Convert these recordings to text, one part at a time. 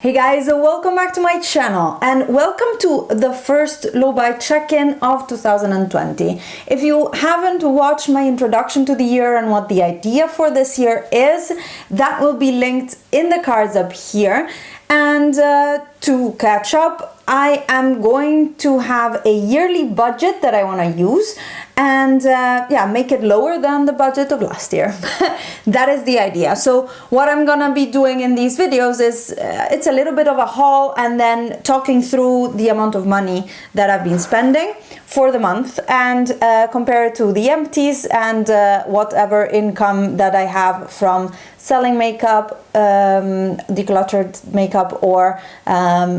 Hey guys, welcome back to my channel and welcome to the first low buy check-in of 2020. If you haven't watched my introduction to the year and what the idea for this year is, that will be linked in the cards up here. And to catch up, I am going to have a yearly budget that I want to use and make it lower than the budget of last year. That is the idea. So what I'm gonna be doing in these videos is it's a little bit of a haul and then talking through the amount of money that I've been spending for the month and compare it to the empties and whatever income that I have from selling makeup, decluttered makeup, or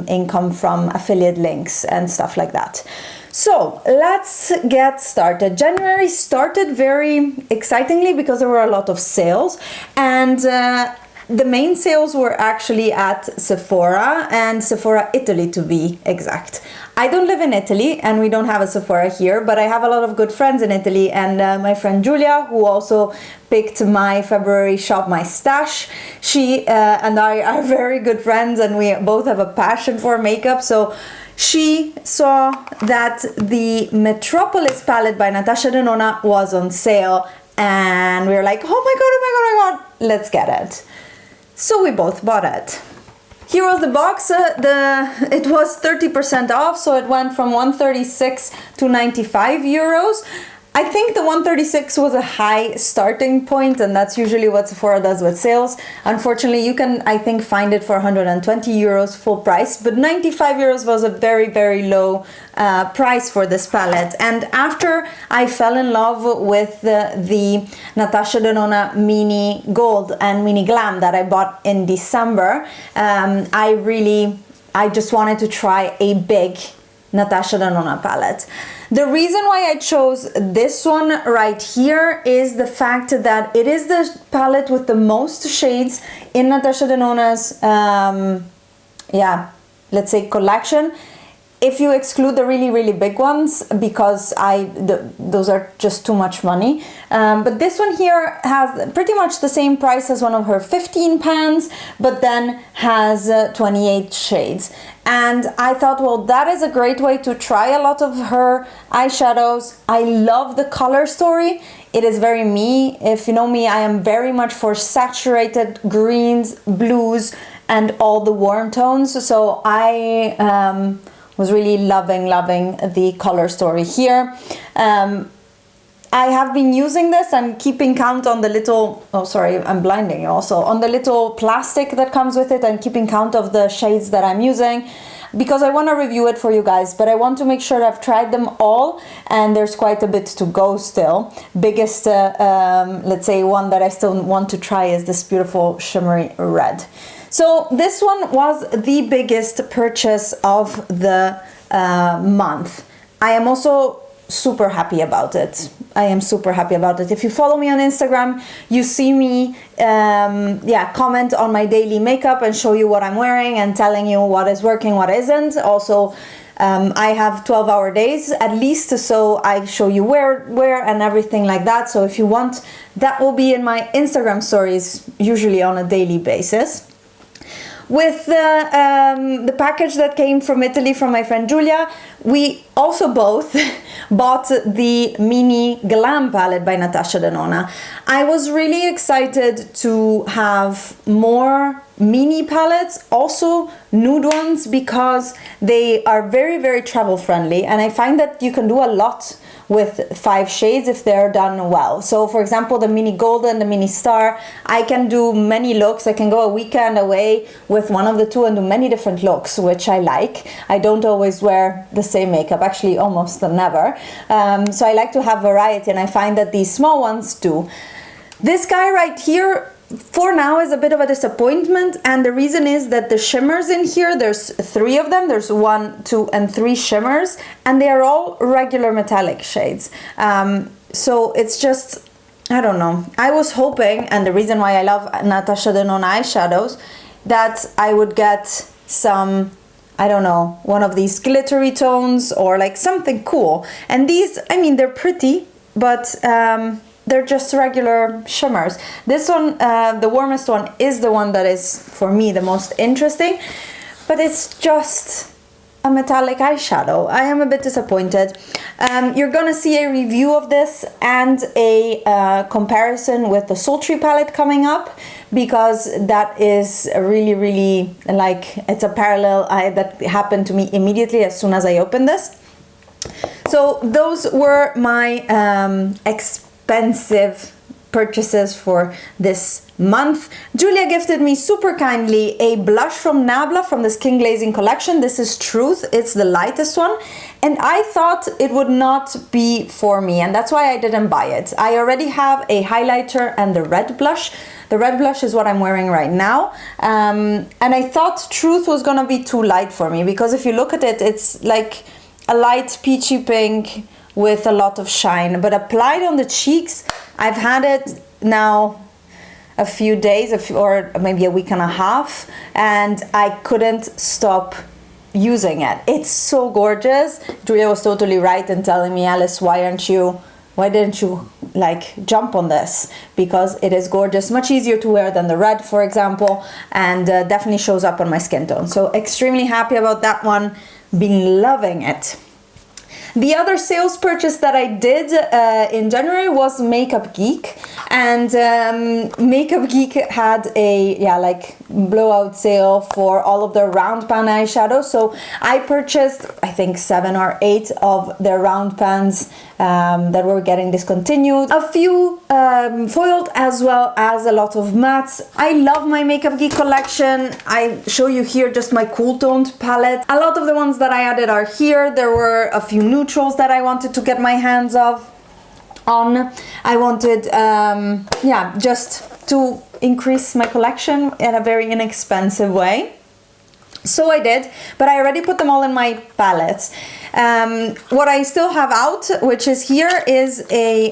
income from affiliate links and stuff like that. So let's get started. January started very excitingly because there were a lot of sales, and the main sales were actually at Sephora and Sephora Italy, to be exact. I don't live in Italy and we don't have a Sephora here, but I have a lot of good friends in Italy, and my friend Julia, who also picked my February Shop My Stash, she and I are very good friends and we both have a passion for makeup. So she saw that the Metropolis palette by Natasha De Nonna was on sale, and we were like, oh my god, let's get it. So we both bought it. Here was the box. It was 30% off, so it went from 136 to 95 euros. I think the 136 was a high starting point, and that's usually what Sephora does with sales. Unfortunately, you can, I think, find it for 120 euros full price, but 95 euros was a very, very low price for this palette. And after I fell in love with the Natasha De Nonna Mini Gold and Mini Glam that I bought in December, I just wanted to try a big Natasha De Nonna palette. The reason why I chose this one right here is the fact that it is the palette with the most shades in Natasha De Nonna's let's say collection, if you exclude the really, really big ones, because those are just too much money. But this one here has pretty much the same price as one of her 15 pans, but then has 28 shades. And I thought, well, that is a great way to try a lot of her eyeshadows. I love the color story. It is very me. If you know me, I am very much for saturated greens, blues, and all the warm tones. So I was really loving the color story here. I have been using this and keeping count on the little, oh sorry, I'm blinding you also, on the little plastic that comes with it, and keeping count of the shades that I'm using, because I want to review it for you guys, but I want to make sure I've tried them all, and there's quite a bit to go still. Biggest, let's say, one that I still want to try is this beautiful shimmery red. So this one was the biggest purchase of the month. I am also super happy about it. I am super happy about it. If you follow me on Instagram, you see me comment on my daily makeup and show you what I'm wearing and telling you what is working, what isn't. Also, I have 12-hour days at least, so I show you where and everything like that. So if you want, that will be in my Instagram stories, usually on a daily basis. With the package that came from Italy from my friend Julia, we also both bought the Mini Glam palette by Natasha De Nonna. I was really excited to have more mini palettes, also nude ones, because they are very, very travel friendly, and I find that you can do a lot with 5 shades if they're done well. So for example, the Mini Gold and the Mini Star, I can do many looks. I can go a weekend away with one of the two and do many different looks, which I like. I don't always wear the same makeup, actually almost never. So I like to have variety, and I find that these small ones do. This guy right here, for now, is a bit of a disappointment, and the reason is that the shimmers in here, there's 3 of them. There's 1, 2, and 3 shimmers, and they are all regular metallic shades. So it's just, I don't know. I was hoping, and the reason why I love Natasha De Nonna eyeshadows, that I would get some, I don't know, one of these glittery tones or like something cool. And these, I mean, they're pretty, but they're just regular shimmers. This one, the warmest one, is the one that is for me the most interesting. but it's just a metallic eyeshadow. I am a bit disappointed. You're gonna see a review of this and a comparison with the Sultry palette coming up, because that is really like, it's a parallel that happened to me immediately as soon as I opened this. So those were my expensive purchases for this month. Julia gifted me super kindly a blush from Nabla from the Skin Glazing collection. This is Truth, it's the lightest one, and I thought it would not be for me, and that's why I didn't buy it. I already have a highlighter and the red blush. The red blush is what I'm wearing right now, and I thought Truth was gonna be too light for me, because if you look at it, it's like a light peachy pink with a lot of shine, but applied on the cheeks, I've had it now a few days, or maybe a week and a half, and I couldn't stop using it. It's so gorgeous. Julia was totally right in telling me, Alice, why didn't you like jump on this? Because it is gorgeous, much easier to wear than the red, for example, and definitely shows up on my skin tone. So extremely happy about that one, been loving it. The other sales purchase that I did in January was Makeup Geek, and Makeup Geek had a like blowout sale for all of their round pan eyeshadows. So I purchased, I think, 7 or 8 of their round pans that were getting discontinued, a few foiled, as well as a lot of mattes. I love my Makeup Geek collection. I show you here just my cool toned palette. A lot of the ones that I added are here. There were a few neutrals that I wanted to get my hands on. I wanted just to increase my collection in a very inexpensive way. So I did, but I already put them all in my palettes. What I still have out, which is here, is a,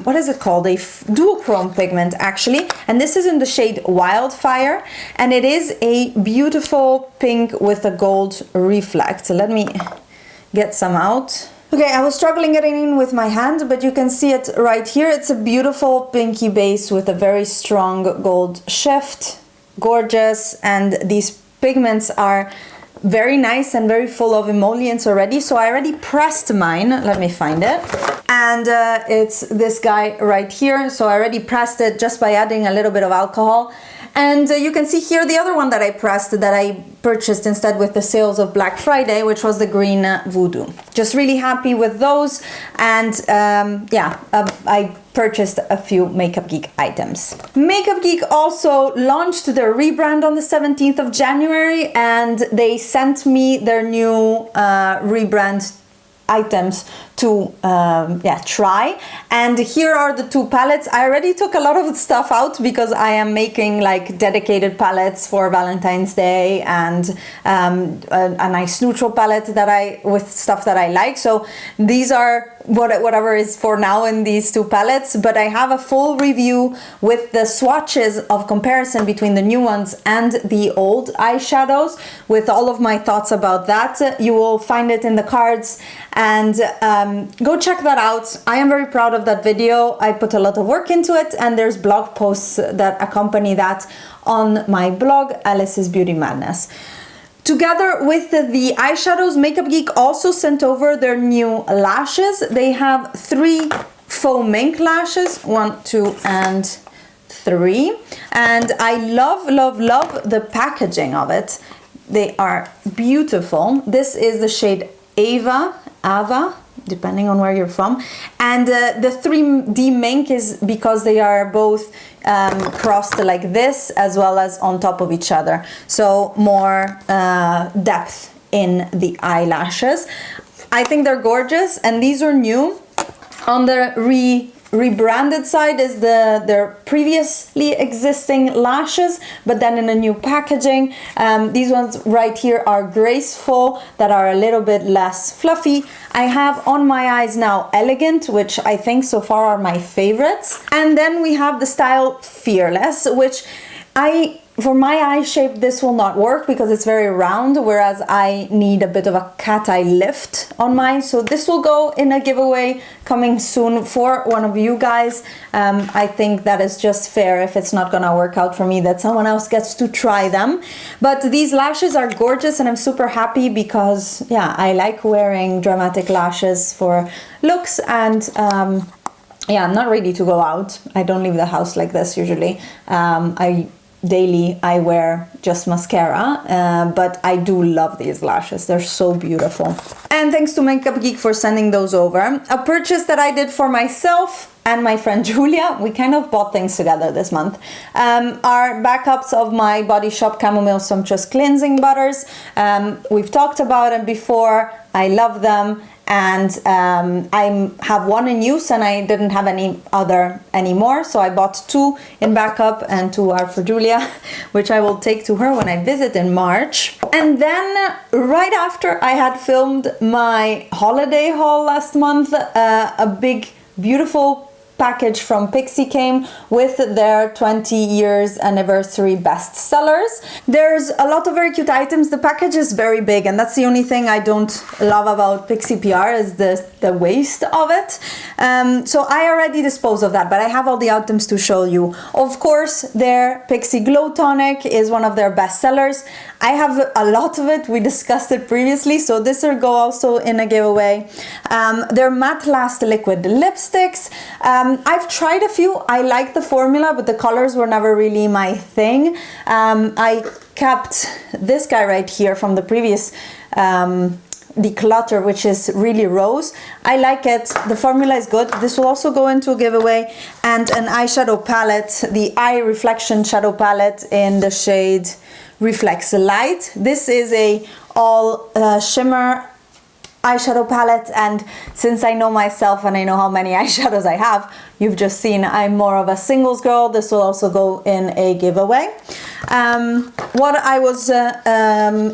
what is it called? A duochrome pigment, actually. And this is in the shade Wildfire. And it is a beautiful pink with a gold reflect. So let me get some out. Okay, I was struggling getting in with my hand, but you can see it right here. It's a beautiful pinky base with a very strong gold shift. Gorgeous. And these pigments are very nice and very full of emollients already. So I already pressed mine. Let me find it. And it's this guy right here. So I already pressed it just by adding a little bit of alcohol. And you can see here the other one that I pressed, that I purchased instead with the sales of Black Friday, which was the green Voodoo. Just really happy with those. And I purchased a few Makeup Geek items. Makeup Geek also launched their rebrand on the 17th of January, and they sent me their new rebrand items to try. And here are the 2 palettes. I already took a lot of stuff out because I am making like dedicated palettes for Valentine's Day, and a nice neutral palette with stuff that I like. So these are whatever is for now in these 2 palettes, but I have a full review with the swatches of comparison between the new ones and the old eyeshadows, with all of my thoughts about that. You will find it in the cards, and go check that out. I am very proud of that video. I put a lot of work into it, and there's blog posts that accompany that on my blog, Alice's Beauty Madness. Together with the eyeshadows, Makeup Geek also sent over their new lashes. They have 3 faux mink lashes, 1, 2, and 3. And I love the packaging of it. They are beautiful. This is the shade Ava, depending on where you're from. And the 3D mink is because they are both crossed like this, as well as on top of each other. So more depth in the eyelashes. I think they're gorgeous, and these are new. On the rebranded side is their previously existing lashes, but then in a new packaging. These ones right here are graceful, that are a little bit less fluffy. I have on my eyes now Elegant, which I think so far are my favorites. And then we have the style Fearless, which I for my eye shape, this will not work because it's very round, whereas I need a bit of a cat eye lift on mine. So this will go in a giveaway coming soon for one of you guys. I think that is just fair, if it's not gonna work out for me, that someone else gets to try them. But these lashes are gorgeous, and I'm super happy because, yeah, I like wearing dramatic lashes for looks, and yeah, I'm not ready to go out. I don't leave the house like this usually. Daily I wear just mascara, but I do love these lashes. They're so beautiful. And thanks to Makeup Geek for sending those over. A purchase that I did for myself and my friend Julia, we kind of bought things together this month, are backups of my Body Shop Camomile Sumptuous Cleansing Butters. We've talked about them before. I love them. And I have one in use, and I didn't have any other anymore, so I bought 2 in backup, and 2 are for Julia, which I will take to her when I visit in March. And then right after I had filmed my holiday haul last month, a big beautiful package from Pixie came with their 20 years anniversary bestsellers. There's a lot of very cute items. The package is very big, and that's the only thing I don't love about Pixie PR is the waste of it. So I already disposed of that, but I have all the items to show you. Of course, their Pixie Glow Tonic is one of their bestsellers. I have a lot of it. We discussed it previously, so this will go also in a giveaway. Their Matte Last Liquid Lipsticks. I've tried a few. I like the formula, but the colors were never really my thing. I kept this guy right here from the previous declutter, which is really rose. I like it. The formula is good. This will also go into a giveaway. And an eyeshadow palette, the Eye Reflection Shadow Palette in the shade Reflects Light. This is a all shimmer eyeshadow palette, and since I know myself and I know how many eyeshadows I have, you've just seen I'm more of a singles girl. This will also go in a giveaway. What I was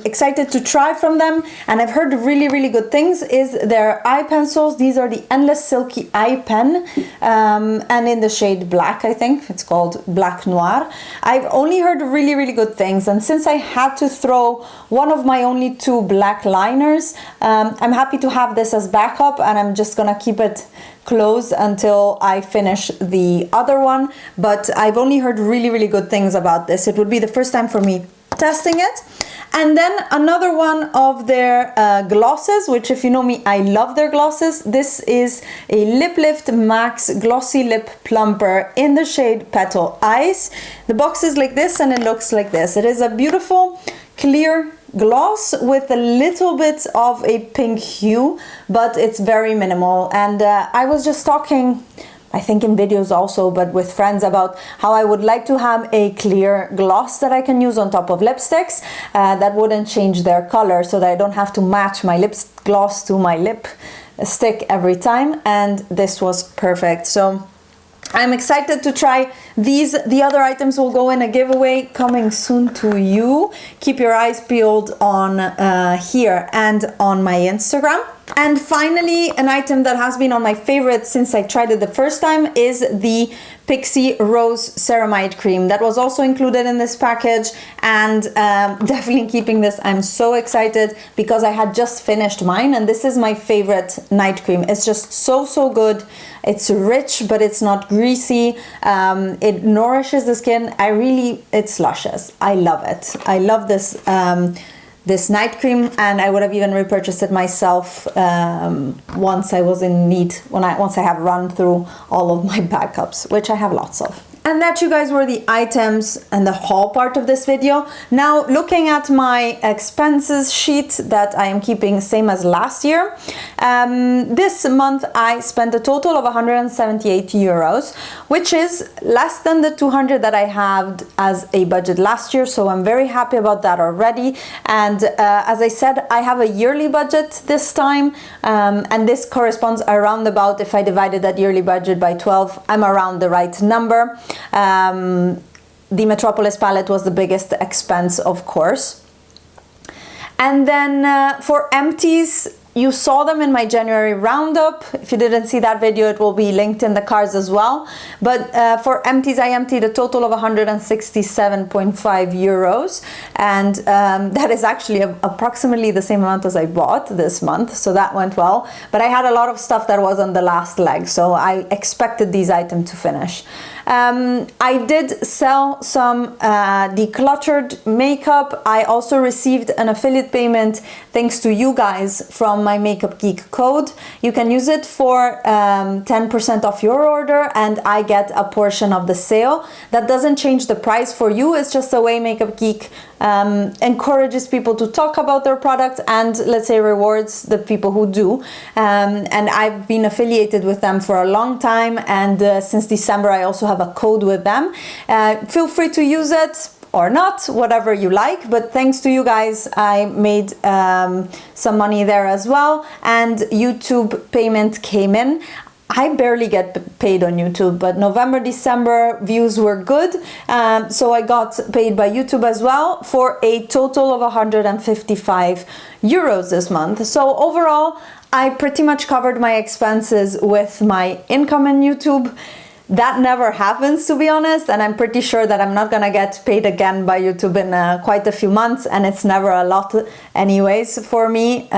excited to try from them, and I've heard really good things, is their eye pencils. These are the Endless Silky Eye Pen, and in the shade black, I think it's called Black Noir. I've only heard really good things, and since I had to throw one of my only 2 black liners, I'm happy to have this as backup, and I'm just gonna keep it closed until I finish the other one. But I've only heard really good things about this. It would be the first time for me testing it. And then another one of their glosses, which, if you know me, I love their glosses. This is a Lip Lift Max Glossy Lip Plumper in the shade Petal Ice. The box is like this, and it looks like this. It is a beautiful clear gloss with a little bit of a pink hue, but it's very minimal. And I was just talking, I think in videos also, but with friends, about how I would like to have a clear gloss that I can use on top of lipsticks that wouldn't change their color, so that I don't have to match my lip gloss to my lipstick every time. And this was perfect. So I'm excited to try these. The other items will go in a giveaway coming soon to you. Keep your eyes peeled on here and on my Instagram. And finally, an item that has been on my favorite since I tried it the first time is the Pixie Rose Ceramide Cream. That was also included in this package, and definitely keeping this. I'm so excited because I had just finished mine, and this is my favorite night cream. It's just so good. It's rich, but it's not greasy. It nourishes the skin. It's luscious. I love it. I love this this night cream, and I would have even repurchased it myself once I was in need, once I have run through all of my backups, which I have lots of. And that, you guys, were the items and the haul part of this video. Now, looking at my expenses sheet that I am keeping same as last year, this month I spent a total of 178 euros, which is less than the 200 that I had as a budget last year, so I'm very happy about that already. And as I said, I have a yearly budget this time, and this corresponds around about, if I divided that yearly budget by 12, I'm around the right number. The Metropolis palette was the biggest expense, of course. And then for empties, You saw them in my January roundup. If you didn't see that video, it will be linked in the cards as well. But for empties, I emptied a total of 167.5 euros. And that is actually approximately the same amount as I bought this month. So that went well. But I had a lot of stuff that was on the last leg. So I expected these items to finish. I did sell some decluttered makeup. I also received an affiliate payment thanks to you guys from my Makeup Geek code. You can use it for 10% off your order, and I get a portion of the sale. That doesn't change the price for you. It's just a way Makeup Geek encourages people to talk about their product and, let's say, rewards the people who do. And I've been affiliated with them for a long time, and since December I also have a code with them. Feel free to use it or not, whatever you like, but thanks to you guys I made some money there as well, and YouTube payment came in. I barely get paid on YouTube, but November, December views were good, so I got paid by YouTube as well for a total of 155 euros this month. So overall, I pretty much covered my expenses with my income in YouTube. That never happens, to be honest, and I'm pretty sure that I'm not gonna get paid again by YouTube in quite a few months, and it's never a lot anyways for me.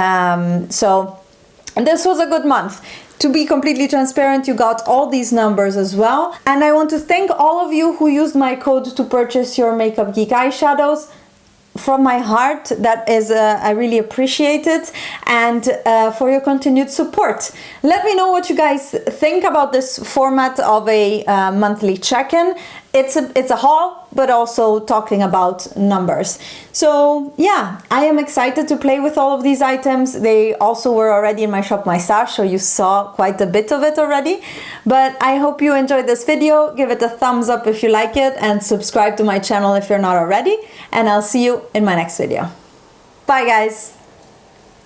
So this was a good month. To be completely transparent, you got all these numbers as well. And I want to thank all of you who used my code to purchase your Makeup Geek eyeshadows. From my heart, that is, I really appreciate it, and for your continued support. Let me know what you guys think about this format of a monthly check-in. It's a haul, but also talking about numbers. So yeah, I am excited to play with all of these items. They also were already in my shop my stash, so you saw quite a bit of it already. But I hope you enjoyed this video. Give it a thumbs up if you like it, and subscribe to my channel if you're not already. And I'll see you in my next video. Bye guys!